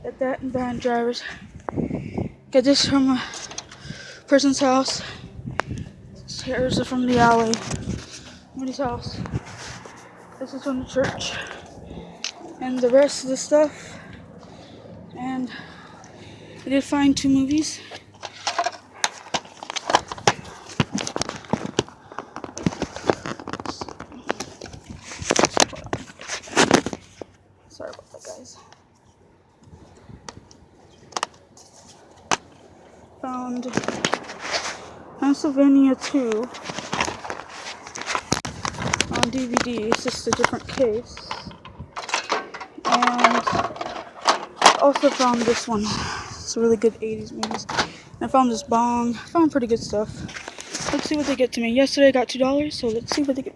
Get that and van drivers. Get this from a person's house. Here's from the alley. Somebody's house. This is from the church. And the rest of the stuff. And I did find 2 movies. Sorry about that, guys. Found Pennsylvania 2 on DVD. It's just a different case. And also found this one. It's a really good 80s movies. And I found this bong. I found pretty good stuff. Let's see what they get to me. Yesterday I got $2, so let's see what they get.